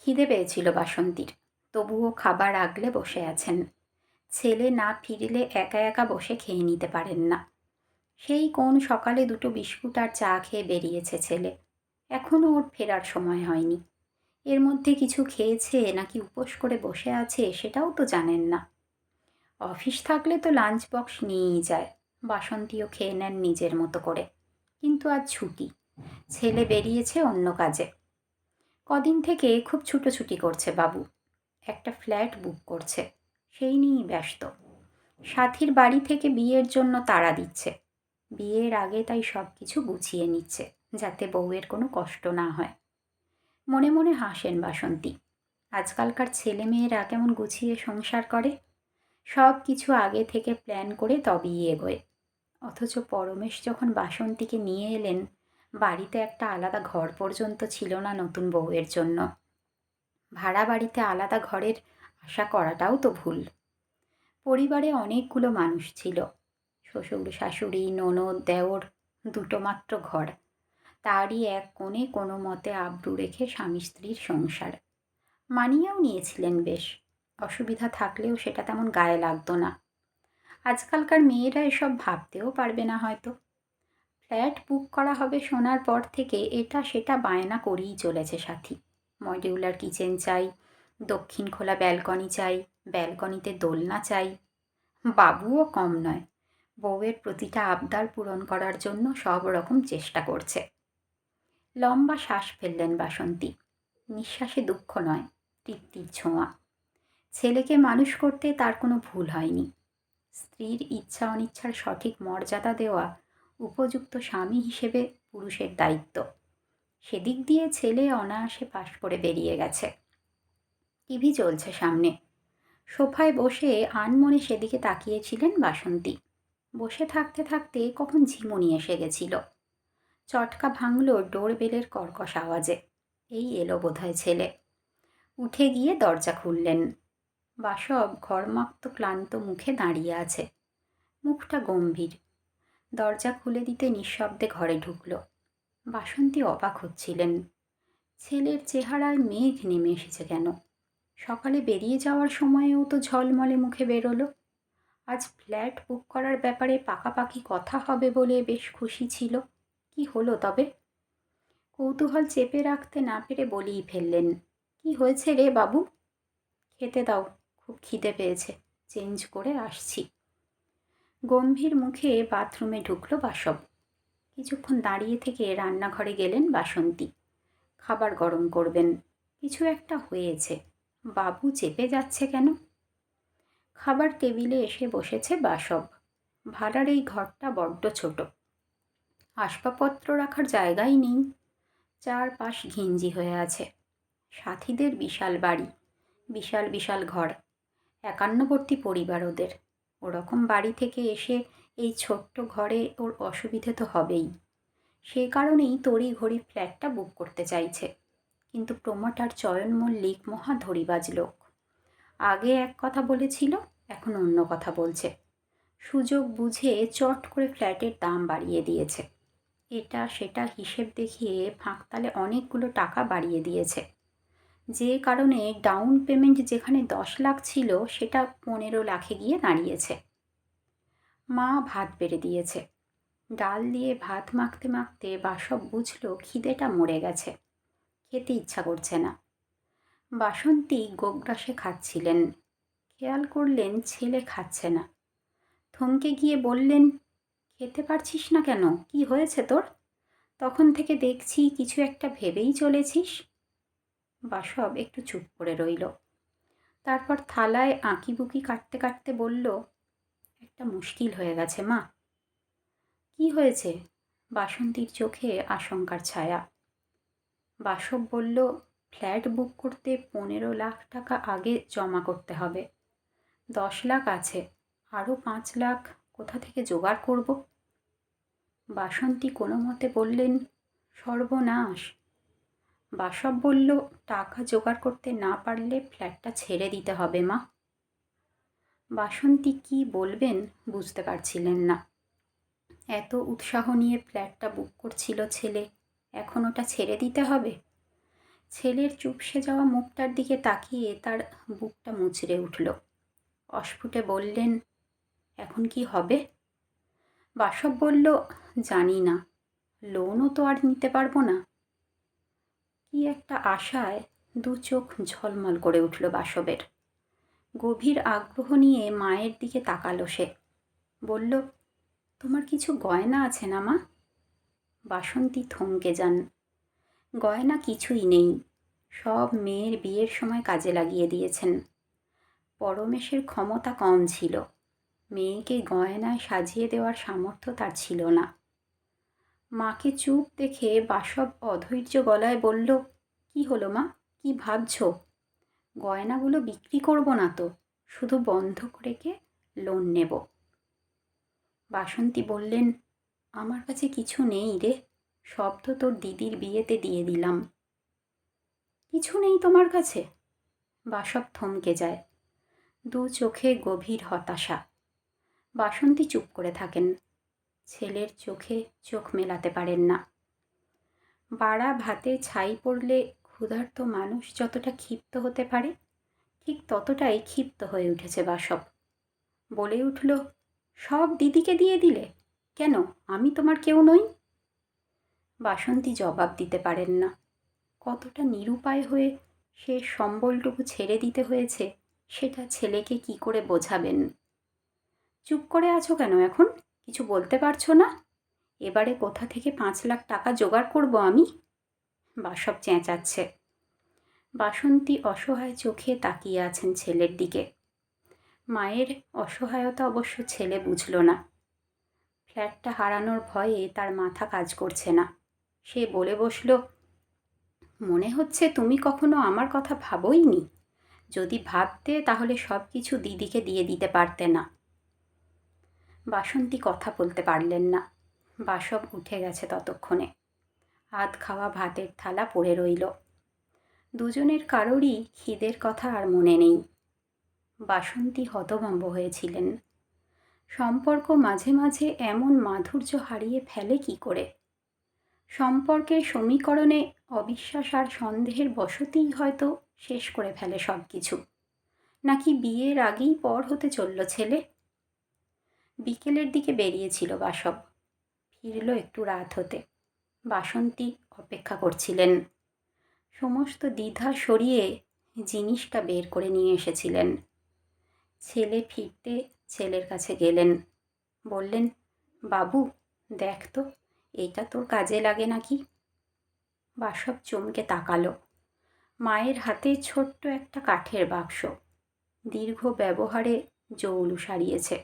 খিদে পেয়েছিল বাসন্তীর, তবুও খাবার আগলে বসে আছেন। ছেলে না ফিরলে একা একা বসে খেয়ে নিতে পারেন না। সেই কোন সকালে দুটো বিস্কুট আর চা খেয়ে বেরিয়েছে ছেলে। এখনও ওর ফেরার সময় হয়নি। এর মধ্যে কিছু খেয়েছে নাকি উপোস করে বসে আছে সেটাও তো জানেন না। অফিস থাকলে তো লাঞ্চ বক্স নিয়েই যায়, বাসন্তীও খেয়ে নেন নিজের মতো করে। কিন্তু আজ ছুটি, ছেলে বেরিয়েছে অন্য কাজে। কদিন থেকে খুব ছুটোছুটি করছে বাবু, একটা ফ্ল্যাট বুক করছে, সেই নিয়েই ব্যস্ত। সাথীর বাড়ি থেকে বিয়ের জন্য তাড়া দিচ্ছে। বিয়ের আগে তাই সব কিছু গুছিয়ে নিচ্ছে, যাতে বউয়ের কোনো কষ্ট না হয়। মনে মনে হাসেন বাসন্তী। আজকালকার ছেলে মেয়েরা কেমন গুছিয়ে সংসার করে, সব কিছু আগে থেকে প্ল্যান করে তবেই এগোয়। অথচ পরমেশ যখন বাসন্তীকে নিয়ে এলেন, বাড়িতে একটা আলাদা ঘর পর্যন্ত ছিল না নতুন বউয়ের জন্য। ভাড়া বাড়িতে আলাদা ঘরের আশা করাটাও তো ভুল। পরিবারে অনেকগুলো মানুষ ছিল, শ্বশুর শাশুড়ি ননদ দেওর, দুটো মাত্র ঘর। তারই এক কোণে কোনো মতে আব্রু রেখে স্বামী স্ত্রীর সংসার। মানিয়েও নিয়েছিলেন বেশ, অসুবিধা থাকলেও সেটা তেমন গায়ে লাগতো না। আজকালকার মেয়েরা এসব ভাবতেও পারবে না হয়তো। ফ্ল্যাট বুক করা হবে শোনার পর থেকে এটা সেটা বায়না করেই চলেছে সাথী। মডিউলার কিচেন চাই, দক্ষিণ খোলা ব্যালকনি চাই, ব্যালকনিতে দোলনা চাই। বাবুও কম নয়, বউয়ের প্রতিটা আবদার পূরণ করার জন্য সব রকম চেষ্টা করছে। লম্বা শ্বাস ফেললেন বাসন্তী। নিঃশ্বাসে দুঃখ নয়, তৃপ্তির ছোঁয়া। ছেলেকে মানুষ করতে তার কোনো ভুল হয়নি। স্ত্রীর ইচ্ছা অনিচ্ছার সঠিক মর্যাদা দেওয়া উপযুক্ত স্বামী হিসেবে পুরুষের দায়িত্ব। সেদিক দিয়ে ছেলে অনায়াসে পাশ করে বেরিয়ে গেছে। টিভি চলছে সামনে। সোফায় বসে আনমনে সেদিকে তাকিয়েছিলেন বাসন্তী। বসে থাকতে থাকতে কখন ঝিমুনি এসে গেছিল। চটকা ভাঙল ডোরবেলের কর্কশ আওয়াজে। এই এলো বোধহয় ছেলে। উঠে গিয়ে দরজা খুললেন। বাসব ঘর্মাক্ত ক্লান্ত মুখে দাঁড়িয়ে আছে, মুখটা গম্ভীর। দরজা খুলে দিতে নিঃশব্দে ঘরে ঢুকল। বাসন্তী অবাক হচ্ছিলেন। ছেলের চেহারায় মেঘ নেমে এসেছে কেন? সকালে বেরিয়ে যাওয়ার সময়েও তো ঝলমলে মুখে বেরোলো। আজ ফ্ল্যাট বুক করার ব্যাপারে পাকাপাকি কথা হবে বলে বেশ খুশি ছিল। কি হলো তবে? কৌতূহল চেপে রাখতে না পেরে বলেই ফেললেন, কি হয়েছে রে বাবু? খেতে দাও, খুব খিদে পেয়েছে, চেঞ্জ করে আসছি। গম্ভীর মুখে বাথরুমে ঢুকল বাসব। কিছুক্ষণ দাঁড়িয়ে থেকে রান্নাঘরে গেলেন বাসন্তী। খাবার গরম করবেন। কিছু একটা হয়েছে, বাবু চেপে যাচ্ছে কেন? খাবার টেবিলে এসে বসেছে বাসব। ভাড়ার এই ঘরটা বড্ড ছোট, আসবাবপত্র রাখার জায়গাই নেই। চারপাশ ঘিঞ্জি হয়ে আছে। সাথীদের বিশাল বাড়ি, বিশাল বিশাল ঘর, একান্নবর্তী পরিবার ওদের। ওরকম বাড়ি থেকে এসে এই ছোট্ট ঘরে ওর অসুবিধে তো হবেই। সে কারণেই তড়িঘড়ি ফ্ল্যাটটা বুক করতে চাইছে। কিন্তু প্রমোটার চয়ন মল্লিক মহা ধড়িবাজ লোক। আগে এক কথা বলেছিল, এখন অন্য কথা বলছে। সুযোগ বুঝে চট করে ফ্ল্যাটের দাম বাড়িয়ে দিয়েছে। এটা সেটা হিসেব দেখিয়ে ফাঁকতালে অনেকগুলো টাকা বাড়িয়ে দিয়েছে। যে কারণে ডাউন পেমেন্ট যেখানে 10 লাখ ছিল সেটা 15 লাখে গিয়ে দাঁড়িয়েছে। মা ভাত বেড়ে দিয়েছে। ডাল দিয়ে ভাত মাখতে মাখতে বাসব বুঝল খিদেটা মরে গেছে, খেতে ইচ্ছা করছে না। বাসন্তী গোগ্রাসে খাচ্ছিলেন। খেয়াল করলেন ছেলে খাচ্ছে না। থমকে গিয়ে বললেন, খেতে পারছিস না কেন? কি হয়েছে তোর? তখন থেকে দেখছি কিছু একটা ভেবেই চলেছিস। বাসব একটু চুপ করে রইল। তারপর থালায় আঁকিবুকি কাটতে কাটতে বলল, একটা মুশকিল হয়ে গেছে মা। কি হয়েছে? বাসন্তীর চোখে আশঙ্কার ছায়া। বাসব বলল, ফ্ল্যাট বুক করতে 15 লাখ টাকা আগে জমা করতে হবে। 10 লাখ আছে, আরও 5 লাখ কোথা থেকে জোগাড় করব? বাসন্তী কোনো মতে বললেন, সর্বনাশ। বাসব বলল, টাকা জোগাড় করতে না পারলে ফ্ল্যাটটা ছেড়ে দিতে হবে মা। বাসন্তী কি বলবেন বুঝতে পারছিলেন না। এত উৎসাহ নিয়ে ফ্ল্যাটটা বুক করছিল ছেলে, এখন ওটা ছেড়ে দিতে হবে? ছেলের চুপসে যাওয়া মুখটার দিকে তাকিয়ে তার বুকটা মুচড়ে উঠল। অস্ফুটে বললেন, এখন কি হবে? বাসব বলল, জানি না, লোনও তো আর নিতে পারবো না। কি একটা আশায় দু চোখ ঝলমল করে উঠল বাসবের। গভীর আগ্রহ নিয়ে মায়ের দিকে তাকালো সে। বলল, তোমার কিছু গয়না আছে না মা? বাসন্তী থমকে যান। গয়না কিছুই নেই, সব মেয়ের বিয়ের সময় কাজে লাগিয়ে দিয়েছেন। পরমেশের ক্ষমতা কম ছিল, মেয়েকে গয়নায় সাজিয়ে দেওয়ার সামর্থ্য তার ছিল না। মাকে চুপ দেখে বাসব অধৈর্য গলায় বলল, কি হলো মা, কি ভাবছো? গয়নাগুলো বিক্রি করব না তো, শুধু বন্ধক রেখে লোন নেব। বাসন্তী বললেন, আমার কাছে কিছু নেই রে, সব তো তোর দিদির বিয়েতে দিয়ে দিলাম। কিছু নেই তোমার কাছে? বাসব থমকে যায়। দু চোখে গভীর হতাশা। বাসন্তী চুপ করে থাকেন। ছেলের চোখে চোখ মেলাতে পারেন না। বাড়া ভাতে ছাই পড়লে ক্ষুধার্ত মানুষ যতটা ক্ষিপ্ত হতে পারে, ঠিক ততটাই ক্ষিপ্ত হয়ে উঠেছে বাসব। বলে উঠল, সব দিদিকে দিয়ে দিলে? কেন, আমি তোমার কেউ নই? বাসন্তী জবাব দিতে পারেন না। কতটা নিরুপায় হয়ে সে সম্বলটুকু ছেড়ে দিতে হয়েছে সেটা ছেলেকে কি করে বোঝাবেন। চুপ করে আছো কেন এখন? কিছু বলতে পারছো না? এবারে কোথা থেকে 5 লাখ টাকা জোগাড় করব আমি? বাসব চেঁচাচ্ছে। বাসন্তী অসহায় চোখে তাকিয়ে আছেন ছেলের দিকে। মায়ের অসহায়তা অবশ্য ছেলে বুঝল না। ফ্ল্যাটটা হারানোর ভয়ে তার মাথা কাজ করছে না। সে বলে বসল, মনে হচ্ছে তুমি কখনো আমার কথা ভাবোইনি। যদি ভাবতে তাহলে সব কিছু দিদিকে দিয়ে দিতে পারতে না। বাসন্তী কথা বলতে পারলেন না। বাসব উঠে গেছে ততক্ষণে। আধ খাওয়া ভাতের থালা পড়ে রইল। দুজনের কারোরই খিদের কথা আর মনে নেই। বাসন্তী হতভম্ব হয়েছিলেন। সম্পর্ক মাঝে মাঝে এমন মাধুর্য হারিয়ে ফেলে কি করে? সম্পর্কের সমীকরণে অবিশ্বাস আর সন্দেহের বশতেই হয়তো শেষ করে ফেলে সব কিছু। নাকি বিয়ের আগেই পর হতে চলল ছেলে? বিকেলের দিকে বেরিয়েছিল বাসব। ফিরল একটু রাত হতে। বাসন্তী অপেক্ষা করছিলেন। সমস্ত দ্বিধা সরিয়ে জিনিসটা বের করে নিয়ে এসেছিলেন। ছেলে ফিরতে ছেলের কাছে গেলেন। বললেন, বাবু দেখ তো, এটা তোর কাজে লাগে নাকি? বাসব চমকে তাকালো। মায়ের হাতে ছোট্ট একটা কাঠের বাক্স। দীর্ঘ ব্যবহারে জৌলু সারিয়েছে,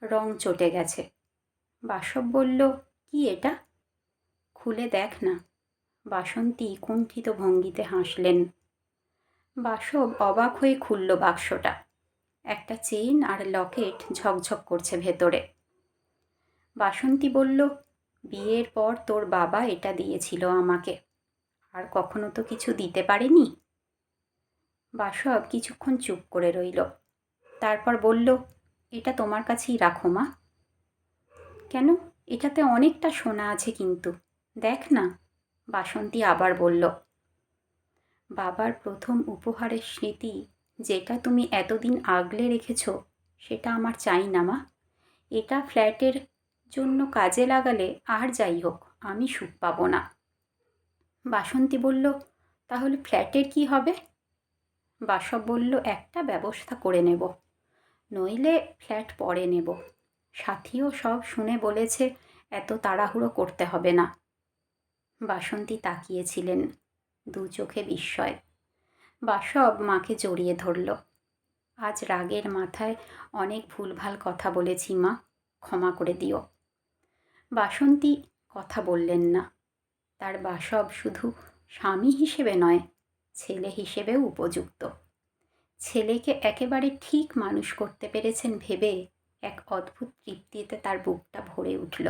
রং চটে গেছে। বাসব বলল, কি এটা? খুলে দেখ না। বাসন্তী কুণ্ঠিত ভঙ্গিতে হাসলেন। বাসব অবাক হয়ে খুলল বাক্সটা। একটা চেইন আর লকেট ঝকঝক করছে ভেতরে। বাসন্তী বলল, বিয়ের পর তোর বাবা এটা দিয়েছিল আমাকে, আর কখনো তো কিছু দিতে পারেনি। বাসব কিছুক্ষণ চুপ করে রইল। তারপর বলল, এটা তোমার কাছেই রাখো মা। কেন, এটাতে অনেকটা সোনা আছে কিন্তু, দেখ না। বাসন্তী আবার বলল, বাবার প্রথম উপহারের স্মৃতি যেটা তুমি এতদিন আগলে রেখেছ, সেটা আমার চাই না মা। এটা ফ্ল্যাটের জন্য কাজে লাগালে আর যাই হোক আমি সুখ পাবো না। বাসন্তী বলল, তাহলে ফ্ল্যাটের কি হবে? বাসব বলল, একটা ব্যবস্থা করে নেব, নইলে ফ্ল্যাট পরে নেব। সাথীও সব শুনে বলেছে এত তাড়াহুড়ো করতে হবে না। বাসন্তী তাকিয়েছিলেন, দু চোখে বিস্ময়। বাসব মাকে জড়িয়ে ধরল। আজ রাগের মাথায় অনেক ভুলভাল কথা বলেছি মা, ক্ষমা করে দিও। বাসন্তী কথা বললেন না। তার বাসব শুধু স্বামী হিসেবে নয়, ছেলে হিসেবেও উপযুক্ত। ছেলেকে একেবারে ঠিক মানুষ করতে পেরেছেন ভেবে এক অদ্ভুত তৃপ্তিতে তার বুকটা ভরে উঠল।